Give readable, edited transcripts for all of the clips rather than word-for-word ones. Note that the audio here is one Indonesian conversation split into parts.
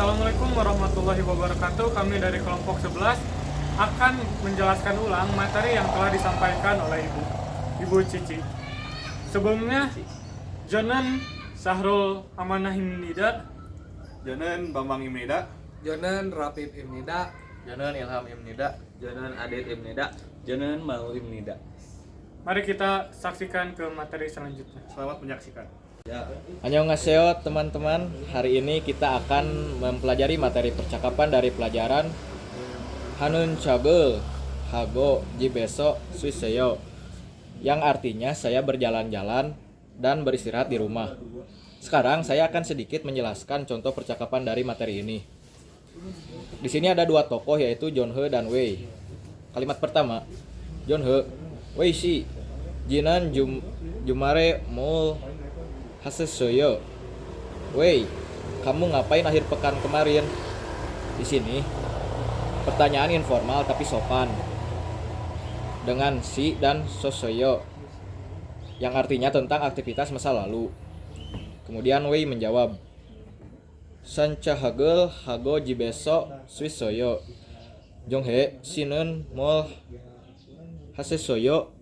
Assalamualaikum warahmatullahi wabarakatuh. Kami dari kelompok 11 akan menjelaskan ulang materi yang telah disampaikan oleh Ibu Cici. Sebelumnya, Jonan Sahrul Amanah Imnida, Jonan Bambang Imnida, Jonan Rapip Imnida, Jonan Ilham Imnida, Jonan Adit Imnida, Jonan Mau Imnida. mari kita saksikan ke materi selanjutnya. selamat menyaksikan. Annyeonghaseyo teman-teman. Hari ini kita akan mempelajari materi percakapan dari pelajaran Hanun Chabel Hago Jibeso Suiseyo, yang artinya saya berjalan-jalan dan beristirahat di rumah. Sekarang saya akan sedikit menjelaskan contoh percakapan dari materi ini. Di sini ada dua tokoh, yaitu Jonhe dan Wei. Kalimat pertama, Jonhe, Wei shi jinan jumare mul hasesoyo. Wei, kamu ngapain akhir pekan kemarin? Di sini pertanyaan informal tapi sopan dengan si dan sosoyo, yang artinya tentang aktivitas masa lalu. Kemudian Wei menjawab, Sancha hagel hago jibeso suisoyo. Jonghe sinun mol hasesoyo,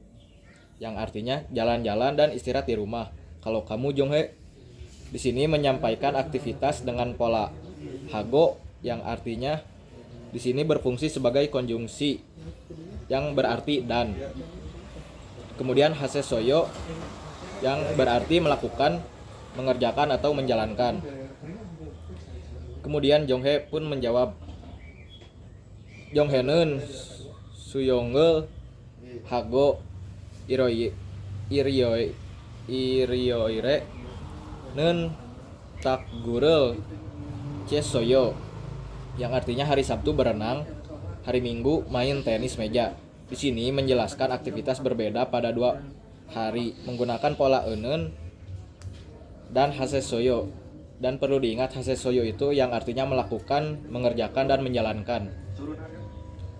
yang artinya jalan-jalan dan istirahat di rumah. Kalau kamu Jonghe, di sini menyampaikan aktivitas dengan pola hago, yang artinya di sini berfungsi sebagai konjungsi yang berarti dan. Kemudian hasesoyo yang berarti melakukan, mengerjakan atau menjalankan. Kemudian Jonghe pun menjawab, Jongheneun suyongeul hago irioire neun takgurel cesoyo, yang artinya hari Sabtu berenang, hari Minggu main tenis meja. Di sini menjelaskan aktivitas berbeda pada dua hari menggunakan pola euneun dan hasesoyo. Dan perlu diingat, hasesoyo itu yang artinya melakukan, mengerjakan dan menjalankan.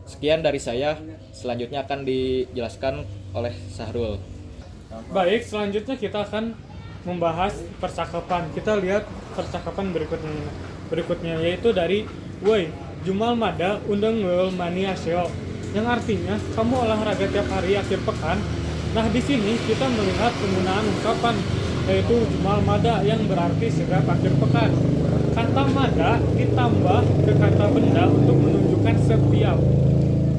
Sekian dari saya, selanjutnya akan dijelaskan oleh Sahrul. Baik, selanjutnya kita akan membahas percakapan. Kita lihat percakapan berikutnya yaitu dari Wei, Jumal Mada undang ngel mani aseo, yang artinya kamu olahraga tiap hari akhir pekan. Nah, di sini kita melihat penggunaan ungkapan yaitu Jumal Mada yang berarti setiap akhir pekan. Kata Mada ditambah ke kata benda untuk menunjukkan setiap.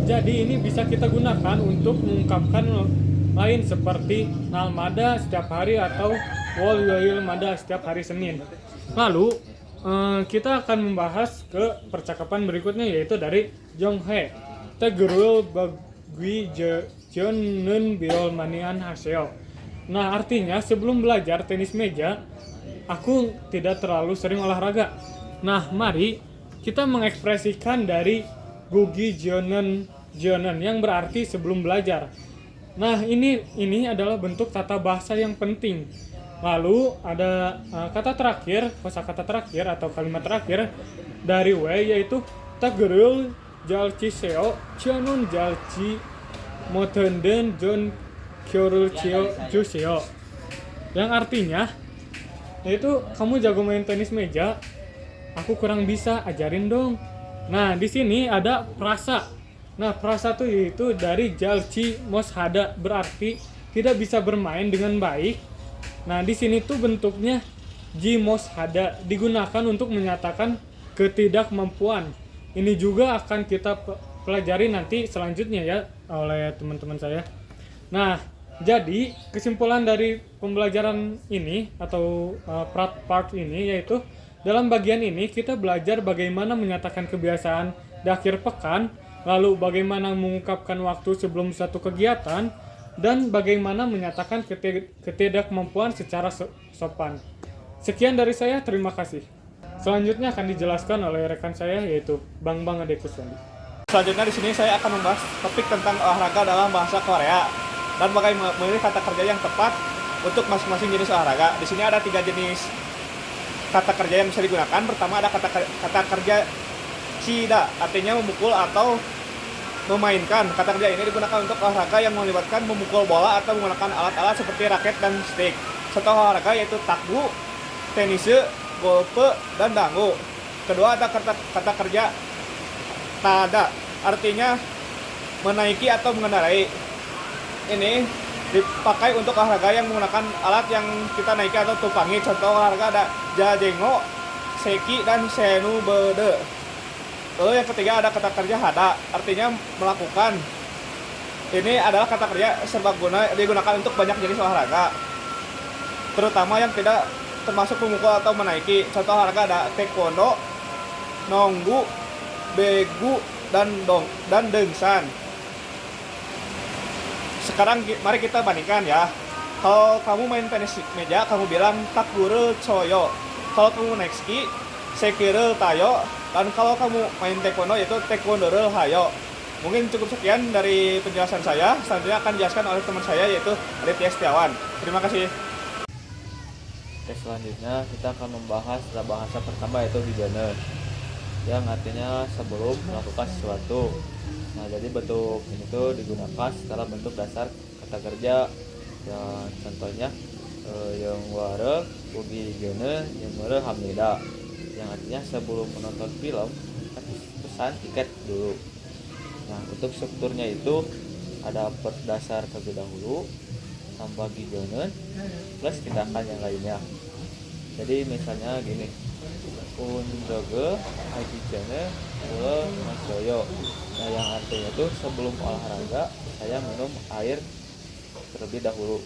Jadi ini bisa kita gunakan untuk mengungkapkan lain seperti Nal Mada setiap hari atau Wol Yoil Mada setiap hari Senin. Lalu kita akan membahas ke percakapan berikutnya yaitu dari Jonghe. Tegerul bagui jeonun biol manian haseo. Nah, artinya sebelum belajar tenis meja, aku tidak terlalu sering olahraga. Nah, mari kita mengekspresikan dari gugi jeonen yang berarti sebelum belajar. Nah, ini adalah bentuk tata bahasa yang penting. Lalu ada kata terakhir, kosakata terakhir atau kalimat terakhir dari Wei yaitu tagerul jalci seo chonun jalci motenden jon kyorul chio juseo, yang artinya yaitu kamu jago main tenis meja, aku kurang bisa, ajarin dong. Nah, di sini ada prasa. Nah, prasa itu dari jalci moshada, berarti tidak bisa bermain dengan baik. Nah, di sini tuh bentuknya ji moshada digunakan untuk menyatakan ketidakmampuan. Ini juga akan kita pelajari nanti selanjutnya ya oleh teman-teman saya. Nah, jadi kesimpulan dari pembelajaran ini atau part ini yaitu dalam bagian ini kita belajar bagaimana menyatakan kebiasaan di akhir pekan, lalu bagaimana mengungkapkan waktu sebelum satu kegiatan, dan bagaimana menyatakan ketidakmampuan secara sopan. Sekian dari saya, terima kasih. Selanjutnya akan dijelaskan oleh rekan saya yaitu Bang Adekuswandi. Selanjutnya di sini saya akan membahas topik tentang olahraga dalam bahasa Korea dan bagaimana memilih kata kerja yang tepat untuk masing-masing jenis olahraga. Di sini ada 3 jenis kata kerja yang bisa digunakan. Pertama ada kata kerja chida, artinya memukul atau memainkan. Kata kerja ini digunakan untuk olahraga yang melibatkan memukul bola atau menggunakan alat-alat seperti raket dan stick. Contoh olahraga yaitu takbu, tenis, golf, dan danggu. Kedua ada kata kerja tada, artinya menaiki atau mengendarai. Ini dipakai untuk olahraga yang menggunakan alat yang kita naiki atau tumpangi. Contoh olahraga ada jajengo, seki, dan senu bede. Lalu yang ketiga ada kata kerja hada, artinya melakukan. Ini adalah kata kerja serbaguna digunakan untuk banyak jenis olahraga, terutama yang tidak termasuk memukul atau menaiki. Contoh olahraga ada taekwondo, nonggu, begu, dan dengsan. Sekarang mari kita bandingkan ya. Kalau kamu main tenis meja, kamu bilang takure choyo. Kalau kamu naik ski, sekire tayo. Dan kalau kamu main taekwondo, yaitu taekwondo hayo. Mungkin cukup sekian dari penjelasan saya. Selanjutnya akan dijelaskan oleh teman saya, yaitu Aditya Setiawan. Terima kasih. Oke, selanjutnya kita akan membahas bahasa pertama, yaitu gijonen, yang artinya sebelum melakukan sesuatu. Nah, jadi bentuk ini tuh digunakan setelah bentuk dasar kata kerja. Ya, contohnya yang ware ugi gijonen yang ware hamnida, yang artinya sebelum menonton film pesan tiket dulu. Nah, untuk strukturnya itu ada berdasar terlebih dahulu tambah gijonen plus tindakan yang lainnya. Jadi misalnya gini, undoge hagijane ule masoyo. Nah, yang artinya itu sebelum olahraga saya minum air terlebih dahulu.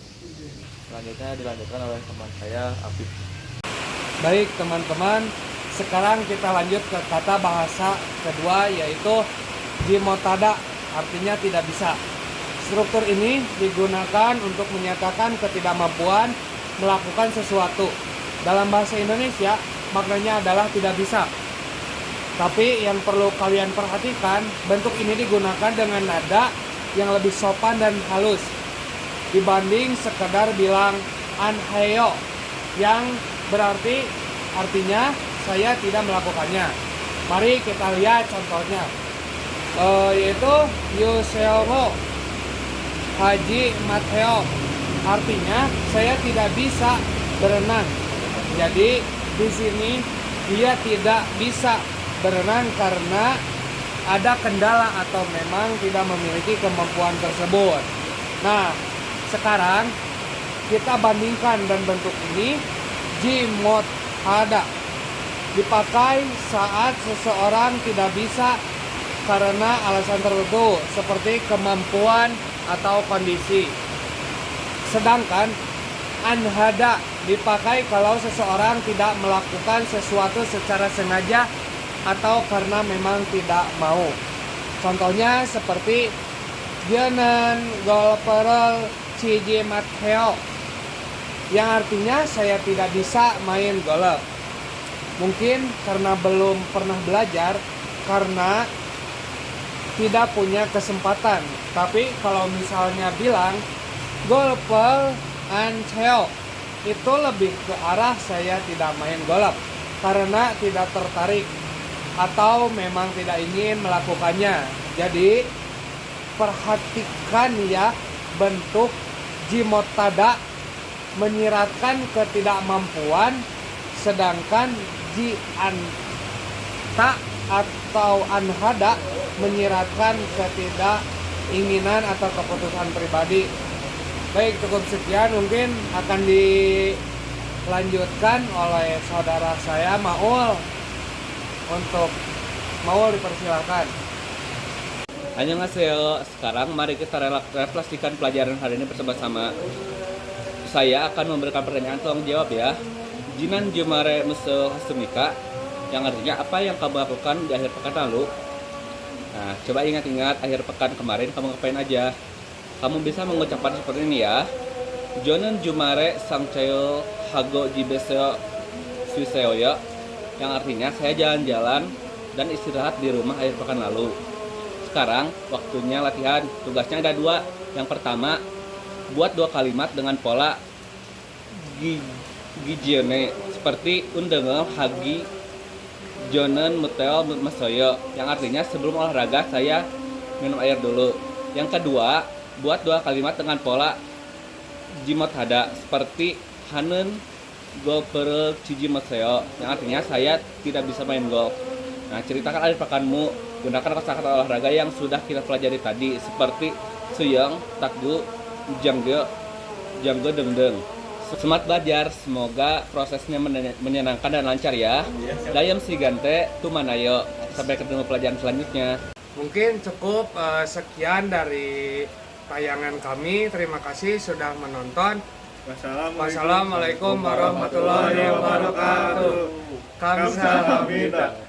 Selanjutnya dilanjutkan oleh teman saya, Apip. Baik teman-teman, sekarang kita lanjut ke kata bahasa kedua, yaitu jimotada, artinya tidak bisa. Struktur ini digunakan untuk menyatakan ketidakmampuan melakukan sesuatu. Dalam bahasa Indonesia, maknanya adalah tidak bisa. Tapi yang perlu kalian perhatikan, bentuk ini digunakan dengan nada yang lebih sopan dan halus dibanding sekedar bilang anheyo, yang berarti artinya saya tidak melakukannya. Mari kita lihat contohnya, yaitu Yuseomo Haji Mateo, artinya saya tidak bisa berenang. Jadi di sini dia tidak bisa berenang karena ada kendala atau memang tidak memiliki kemampuan tersebut. Nah, sekarang kita bandingkan, dan bentuk ini jimot ada dipakai saat seseorang tidak bisa karena alasan tertentu seperti kemampuan atau kondisi. Sedangkan anhada dipakai kalau seseorang tidak melakukan sesuatu secara sengaja atau karena memang tidak mau. Contohnya seperti Jenen golperel Ciji Matheo, yang artinya saya tidak bisa main golf. Mungkin karena belum pernah belajar, karena tidak punya kesempatan. Tapi kalau misalnya bilang golper Ancheo, itu lebih ke arah saya tidak main golf karena tidak tertarik atau memang tidak ingin melakukannya. Jadi perhatikan ya, bentuk jimotada menyiratkan ketidakmampuan, sedangkan ji anta atau anhada menyiratkan ketidakinginan atau keputusan pribadi. Baik, cukup sekian, mungkin akan dilanjutkan oleh saudara saya Maul. Untuk Maul dipersilakan. Annyeonghaseyo. Sekarang mari kita refleksikan pelajaran hari ini bersama-sama. Saya akan memberikan pertanyaan, tolong jawab ya. Jinan Jumare Muso Hasumika, yang artinya apa yang kamu lakukan di akhir pekan lalu? Nah, coba ingat-ingat akhir pekan kemarin kamu ngapain aja. Kamu bisa mengucapkan seperti ini ya. Jonen Jumare Sangchayo Hago Jibeso Suiseo ya, yang artinya saya jalan-jalan dan istirahat di rumah akhir pekan lalu. Sekarang waktunya latihan. Tugasnya ada 2. Yang pertama, buat 2 kalimat dengan pola gijione seperti undengal hagi jonen mutel masoyo, yang artinya sebelum olahraga saya minum air dulu. Yang kedua, buat 2 kalimat dengan pola jimot hada seperti hanen golf per ciji maseo, yang artinya saya tidak bisa main golf. Nah, ceritakan akhir pekanmu, gunakan kosakata olahraga yang sudah kita pelajari tadi, seperti suyeng, takdu, jangge, dengdeng. Semangat belajar, semoga prosesnya menyenangkan dan lancar ya. Dayam Sigante, Tumanayo. Sampai ketemu pelajaran selanjutnya. Mungkin cukup sekian dari tayangan kami. Terima kasih sudah menonton. Wassalamualaikum warahmatullahi wabarakatuh. Kamsahamnida.